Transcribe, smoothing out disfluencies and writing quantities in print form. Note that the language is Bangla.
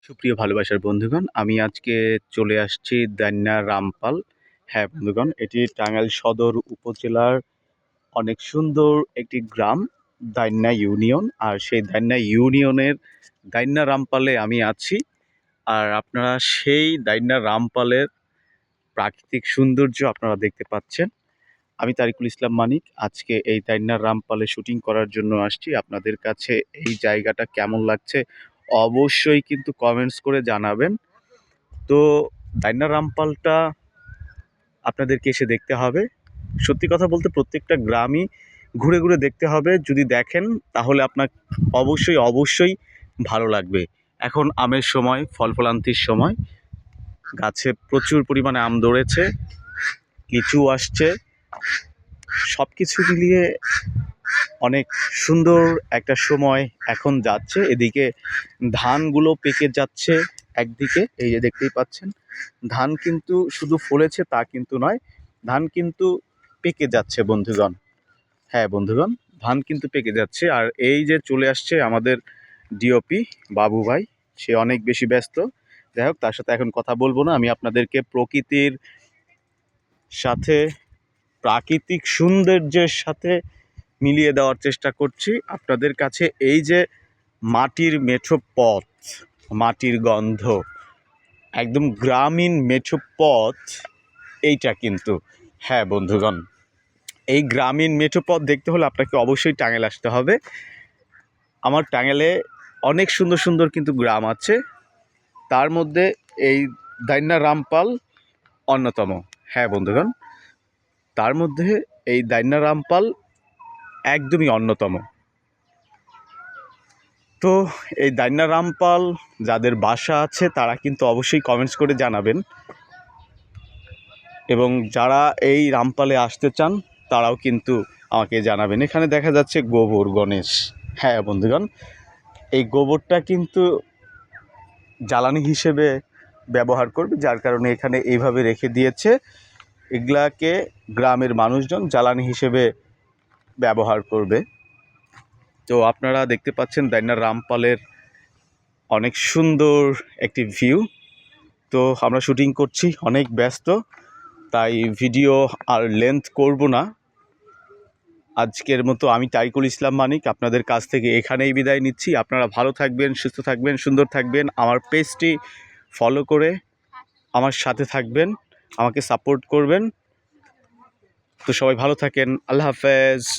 সুপ্রিয় ভালোবাসার বন্ধুগণ, আমি আজকে চলে আসছি দান্যা রামপাল। হ্যাঁ বন্ধুগণ, এটি টাঙ্গাইল সদর উপজেলার অনেক সুন্দর একটি গ্রাম, দান্যা ইউনিয়ন। আর সেই দান্যা ইউনিয়নের দান্যা রামপালে আমি আছি। আর আপনারা সেই দান্যা রামপালের প্রাকৃতিক সৌন্দর্য আপনারা দেখতে পাচ্ছেন। আমি তারিকুল ইসলাম মানিক আজকে এই দান্যা রামপালে শুটিং করার জন্য আসছি। আপনাদের কাছে এই জায়গাটা কেমন লাগছে অবশ্যই কিন্তু কমেন্টস করে জানাবেন। তো দান্যা রামপালটা আপনাদেরকে এসে দেখতে হবে। সত্যি কথা বলতে প্রত্যেকটা গ্রামই ঘুরে ঘুরে দেখতে হবে। যদি দেখেন তাহলে আপনার অবশ্যই ভালো লাগবে। এখন আমের সময়, ফল ফলান্তির সময়, গাছে প্রচুর পরিমাণে আম ধরেছে, লিচু আসছে, সব কিছু মিলিয়ে অনেক সুন্দর একটা সময় এখন যাচ্ছে। এদিকে ধানগুলো পেকে যাচ্ছে একদিকে, এই যে দেখতেই পাচ্ছেন। ধান কিন্তু শুধু ফলেছে তা কিন্তু নয়, ধান কিন্তু পেকে যাচ্ছে বন্ধুগণ। হ্যাঁ বন্ধুগণ, ধান কিন্তু পেকে যাচ্ছে। আর এই যে চলে আসছে আমাদের ডিওপি বাবু ভাই, সে অনেক বেশি ব্যস্ত। যাই হোক, তার সাথে এখন কথা বলবো না। আমি আপনাদেরকে প্রকৃতির সাথে, প্রাকৃতিক সৌন্দর্যের সাথে মিলিয়ে দেওয়ার চেষ্টা করছি আপনাদের কাছে। এই যে মাটির মেঠো পথ, মাটির গন্ধ, একদম গ্রামীণ মেঠো পথ এইটা কিন্তু। হ্যাঁ বন্ধুগণ, এই গ্রামীণ মেঠো পথ দেখতে হলে আপনাকে অবশ্যই টাঙ্গাইল আসতে হবে। আমার টাঙ্গাইলে অনেক সুন্দর সুন্দর কিন্তু গ্রাম আছে, তার মধ্যে এই দান্যা রামপাল অন্যতম। হ্যাঁ বন্ধুগণ, তার মধ্যে এই দান্যা রামপাল একদমই অন্যতম। তো এই দান্যা রামপাল যাদের বাসা আছে তারা কিন্তু অবশ্যই কমেন্টস করে জানাবেন, এবং যারা এই রামপালে আসতে চান তারাও কিন্তু আমাকে জানাবেন। এখানে দেখা যাচ্ছে গোবর গণেশ। হ্যাঁ বন্ধুগণ, এই গোবরটা কিন্তু জ্বালানি হিসেবে ব্যবহার করবে, যার কারণে এখানে এইভাবে রেখে দিয়েছে। এগুলাকে গ্রামের মানুষজন জ্বালানি হিসেবে ব্যবহার করবে। তো আপনারা দেখতে পাচ্ছেন দান্যা রামপালের অনেক সুন্দর একটি ভিউ। তো আমরা শুটিং করছি, অনেক ব্যস্ত, তাই ভিডিও আর লেন্থ করব না। আজকের মতো আমি তারিকুল ইসলাম মানিক আপনাদের কাছ থেকে এখানেই বিদায় নিচ্ছি। আপনারা ভালো থাকবেন, সুস্থ থাকবেন, সুন্দর থাকবেন। আমার পেজটি ফলো করে আমার সাথে থাকবেন, আমাকে সাপোর্ট করবেন। তো সবাই ভালো থাকেন। আল্লাহ হাফেজ।